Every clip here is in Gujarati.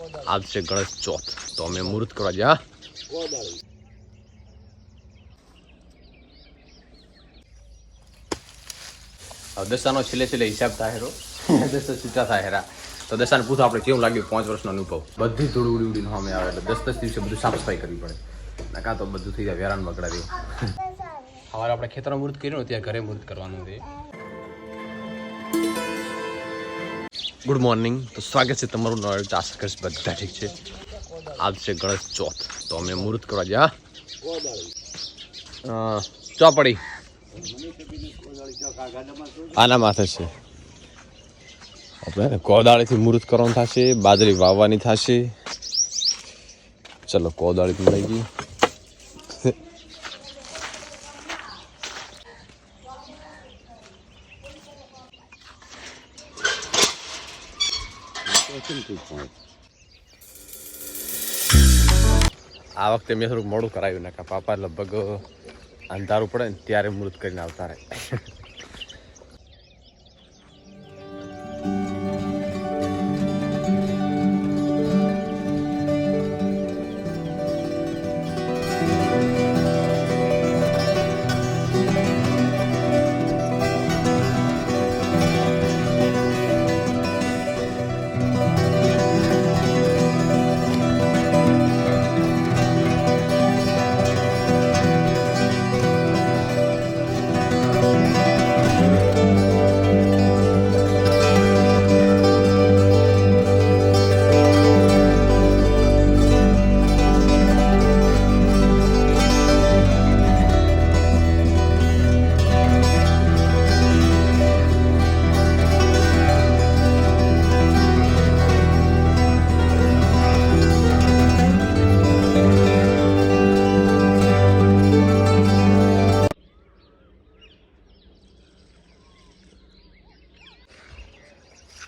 આજ છે ગણેશ ચોથ, તો અમે મુહૂર્ત કરવા જા. દશાનો છેલ્લે હિસાબ થાય હેરો, દસ છૂટા થાય હેરા. તો દશાને પૂછો આપણે કેવું લાગ્યું 5 વર્ષનો અનુભવ. બધી ધૂળ ઉડી ઉડીને સામે આવે એટલે 10 દિવસે બધું સાફ સફાઈ કરવી પડે. કાં તો બધું થઈ જાય વેરાન બગડાવી. સવારે આપણે ખેતરમાં મુહૂર્ત કર્યું ને ત્યાં ઘરે મુહૂર્ત કરવાનું છે. ગુડ મોર્નિંગ, તો સ્વાગત છે તમારું નવા આશા કરીશ બધા ઠીક છે. આજ છે ગણેશ ચોથ, તો અમે મુહૂર્ત કરવા જા. ચોપડી આના માથે છે. આપણે કોદાળીથી મુહૂર્ત કરવાનું થશે, બાજરી વાવવાની થશે. ચલો કોદાળી લઈ ગઈ. આ વખતે મેં થોડુંક મોડું કરાવ્યું ને પાપા લગભગ અંધારું પડે ને ત્યારે મુહૂર્ત કરીને આવતા રહે.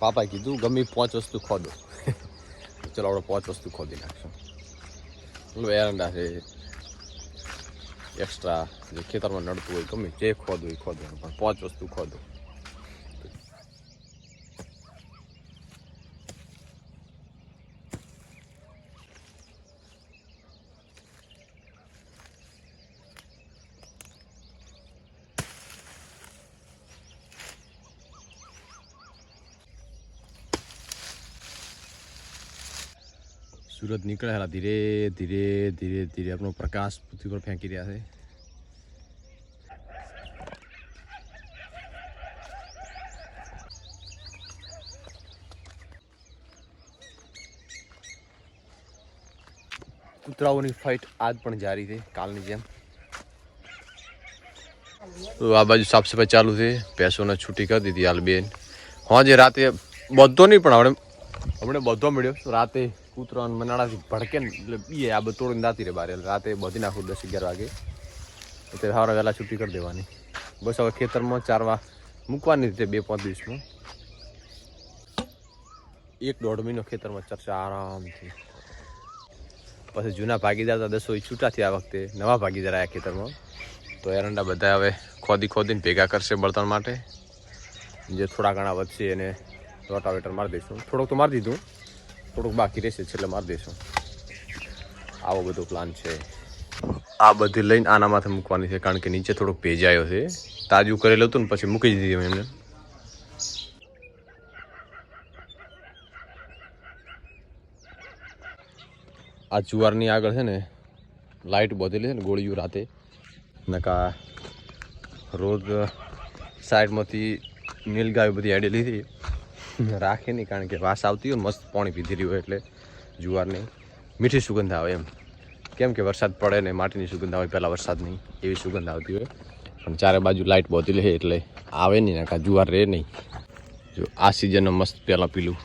પાપાએ કીધું ગમે 5 વસ્તુ ખોદો. ચલો આપણે 5 વસ્તુ ખોદી નાખશું. એરંડા છે, એક્સ્ટ્રા જે ખેતરમાં નડતું હોય ગમે જે ખોદો એ ખોદો, પણ 5 વસ્તુ ખોદો. सूरज निकले है धीरे धीरे धीरे धीरे अपनो प्रकाश पृथ्वी पर फेंकी रहा है. કૂતરાઓની ફાઇટ આજ પણ જારી છે કાલની જેમ. તો આ બાજુ સાફ સફાઈ ચાલુ છે. ભેંસોને છૂટી કરી દીધી હાલ બેન. હા જે રાતે બધો નહીં પણ હમણે બધો મળ્યો. રાતે કૂતરા મનાળાથી ભડકે ને એટલે બીએ આ બધું તોડીને દાતી રહે બહાર. રાતે બધી નાખું 10-11 વાગે. એટલે સવારે વહેલા છૂટી કરી દેવાની. બસ હવે ખેતરમાં ચારવા મૂકવાની રીતે 2-5 દિવસમાં 1-1.5 મહિનો ખેતરમાં ચર્ચા આરામથી. પછી જૂના ભાગીદાર હતા 10 છૂટા થયા. આ વખતે નવા ભાગીદાર આવ્યા ખેતરમાં. તો એરંડા બધા હવે ખોદીને ભેગા કરશે બળતણ માટે. જે થોડા ઘણા વધશે એને રોટાવેટર મારી દઈશું. થોડુંક તો મારી દીધું, થોડુંક બાકી રહેશે છેલ્લે મારી દઈશું. આવો બધો પ્લાન છે. આ બધી લઈને આના માથે મૂકવાની છે, કારણ કે નીચે થોડોક ભેજ આવ્યો છે. તાજું કરેલું હતું ને પછી મૂકી દીધી એમને. આ જુવારની આગળ છે ને લાઇટ બધેલી છે ને ગોળીઓ રાતે નકા રોજ સાઈડમાંથી નીલગાય બધી આડેલી હતી રાખે નહીં, કારણ કે વાસ આવતી હોય મસ્ત પાણી પીધી રહ્યું હોય એટલે જુવારની મીઠી સુગંધ આવે એમ. કેમ કે વરસાદ પડે ને માટીની સુગંધ આવે, પહેલાં વરસાદની એવી સુગંધ આવતી હોય. પણ ચારે બાજુ લાઇટ બધેલી છે એટલે આવે નહીં, નકા જુવાર રહે નહીં. જો આ સિઝનનું મસ્ત પહેલાં પીલું.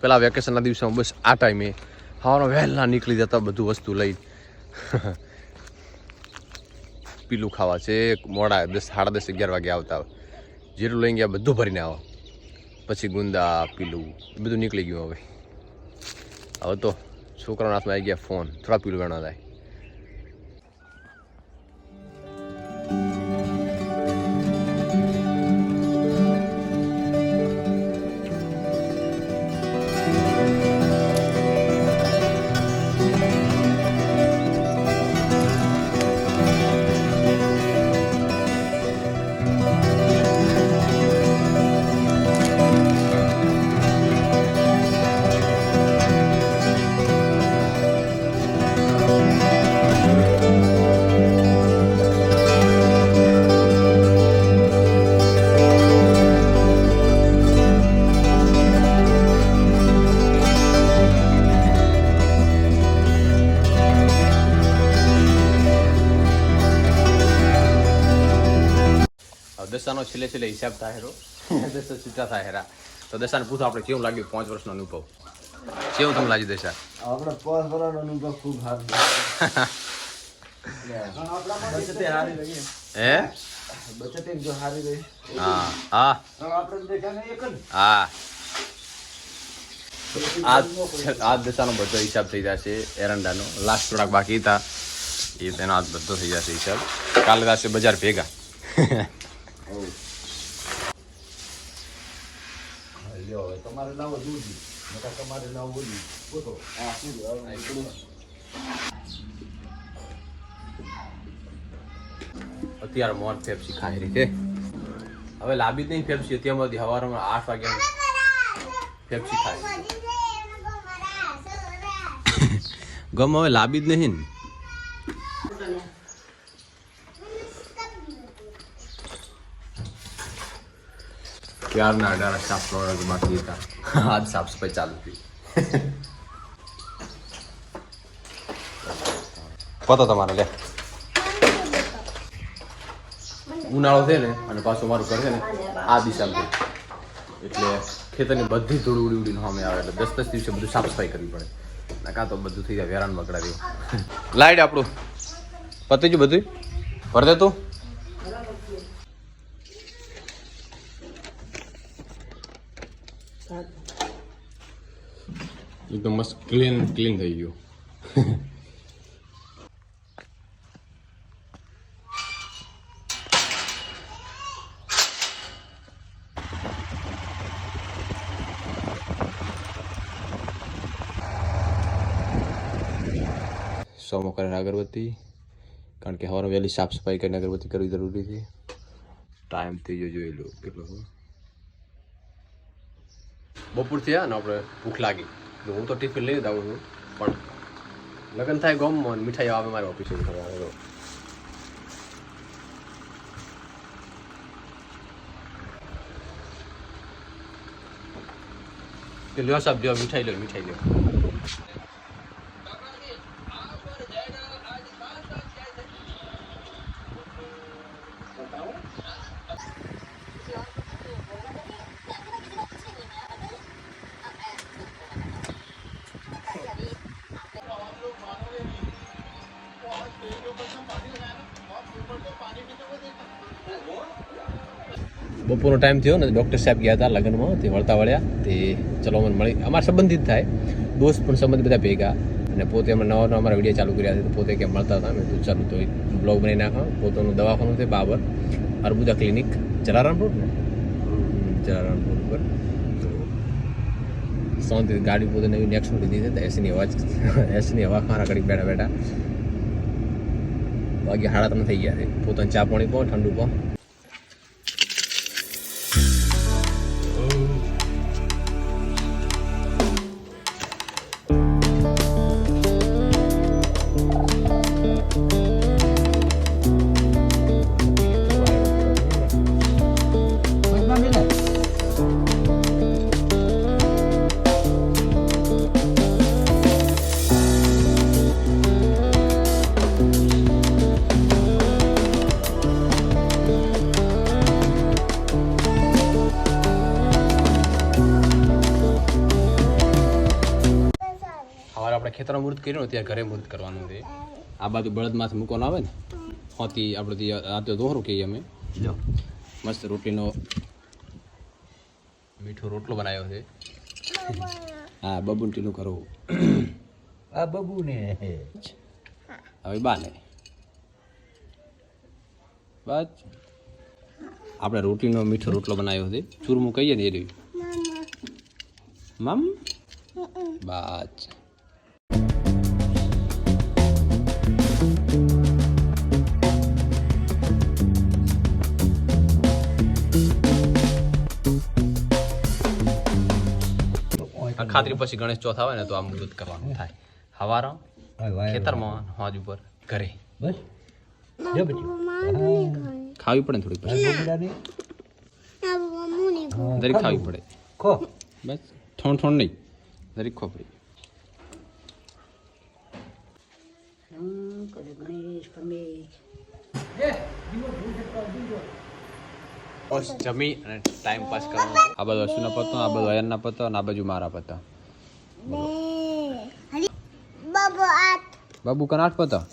પેલા વેકેશનના દિવસોમાં બસ આ ટાઈમે સવારે વહેલા નીકળી જતા બધું વસ્તુ લઈ. પીલું ખાવા છે મોડા 10, સાડા 10, 11 વાગે આવતા. જેટલું લઈ ગયા બધું ભરીને આવો. પછી ગુંદા પીલું બધું નીકળી ગયું. હવે તો છોકરાના હાથમાં આવી ગયા ફોન, થોડા પીલું ગણવા થાય. દશાનો છેલ્લે હિસાબ થાય હેરો, દશા છૂટા થાય હેરા. તો દશાને પૂછો આપણે કેવું લાગ્યું 5 વર્ષનો અનુભવ કેવું તમને લાગ્યું દશા? આપણે 5 વર્ષનો અનુભવ ખૂબ સારો હે બચત એક જો સારી રહી. હા હા આપણે દેખાને એક જ હા. આ દશાનો બધો હિસાબ થઈ જશે. એરંડાનો લાસ્ટ થોડાક બાકી હતા એ તેનો આજ બધો થઈ જશે હિસાબ. કાલે થશે બજાર ભેગા. તમારે નામ દૂધી તમારે નામ બોલી પૂછો. અત્યારે મોર પેપ્સી ખાઈ રહી છે. હવે લાંબી જ નહીં પેપ્સી, અત્યારમાંથી સવારમાં 8 વાગ્યા પેપ્સી ખાય. ગમ હવે લાંબી જ નહીં ને. ક્યારના 18 સાફ કરવાના બાકી હતા, આજ સાફ સફાઈ ચાલુ થઈ. પતો તમારે લે ઉનાળો છે ને, અને પાછું મારું ઘર છે ને આ દિશામાં છે, એટલે ખેતરની બધી ધૂળ ઉડી ઉડીને સામે આવે, એટલે 10 દિવસે બધું સાફ સફાઈ કરવી પડે. કાં તો બધું થઈ જાય વેરાન બગડાવી. લાઈટ આપણું પતી ગયું બધું ભર દે તું. એકદમ મસ્ત ક્લીન થઈ ગયું. સોમો કરીને અગરબત્તી, કારણ કે સવારે વહેલી સાફ સફાઈ કરીને અગરબત્તી કરવી જરૂરી છે. ટાઈમ થઈ ગયો જોઈ લો કેટલો. બપોર થયા ને આપણે ભૂખ લાગી, હું તો ટિફિન લઈ આવું છું, પણ લગ્ન થાય ગામમાં મીઠાઈ આવે મારી ઓફિસે. લ્યો સાહેબ, લ્યો મીઠાઈ લ્યો, મીઠાઈ લ્યો. બપોરનો ટાઈમ થયો ને, ડૉક્ટર સાહેબ ગયા હતા લગ્નમાં, તે વળતા વળ્યા તે ચલો મને મળી. અમારા સંબંધિત થાય, દોસ્ત પણ સંબંધ બધા ભેગા, અને પોતે અમે નવા અમારા વિડીયો ચાલુ કર્યા છે, તો પોતે કેમ મળતા હતા. મેં તો ચાલુ તો બ્લોગ બનાવી નાખા. પોતાનું દવાખાનું છે બાબર અર્બુદા ક્લિનિક, જલારામ રોડ ને, જલારામ રોડ ઉપર. તો શાંતિ ગાડી પોતે નવી નેક્સ્ટ લીધી છે, તો એસીની હવા ખાના કરી બેઠા બેઠા વાગ્યા 3:30 થઈ ગયા છે. પોતાને ચા પાણી પો, ઠંડુ પો. આપણે ખેતરમાં મુહૂર્ત કર્યું ને, ત્યાં ઘરે મુહૂર્ત કરવાનું છે. આ બાજુ બળદમાંથી મૂકવાનું આવે ને, હોતી આપણે આ તો દોહરું કહીએ અમે. જો મસ્ત રોટલીનો મીઠો રોટલો બનાવ્યો છે. હા બબુન ટીનું કરવું. આ બબુ ને હવે બાને બસ આપણે રોટીનો મીઠો રોટલો બનાવ્યો છે. ચૂરમું કહીએ ને એ રહ્યું. મમ બસ ખાતરી પછી ગણેશ ચોથ આવે ને તો આ મુહૂર્ત કરવાનું થાય. હવારા ખેતરમાં હોજ ઉપર ઘરે બસ ખાવી પડે ને થોડીક પછી દરેક ખાવી પડે ખો બસ ઠોણ ઠોણ નહીં દરેક ખોપડી બસ જમી અને ટાઈમ પાસ કરવાનો. આ બધું અશ્વિના પતો, આ બધું અયનના પતો અને આ બાજુ મારા પતા. બાબુ કન 8 પતા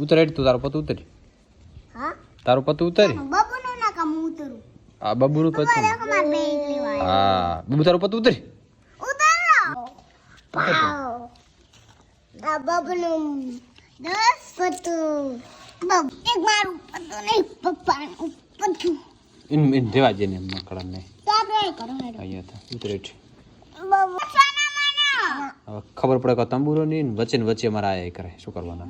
ઉતર હેડ તું તારો પતો ઉતર. તારું પતું ઉતર. આ બાબુનું પતું. હા બાબુ તારું પતું ઉતર. ઇન રેવા જે ને મકડા ને અહીંયા તો ઉતર હેડ. હવે ખબર પડે કે તંબુરો ની વચ્ચે ને વચ્ચે મારા આયા કરે શું કરવાના.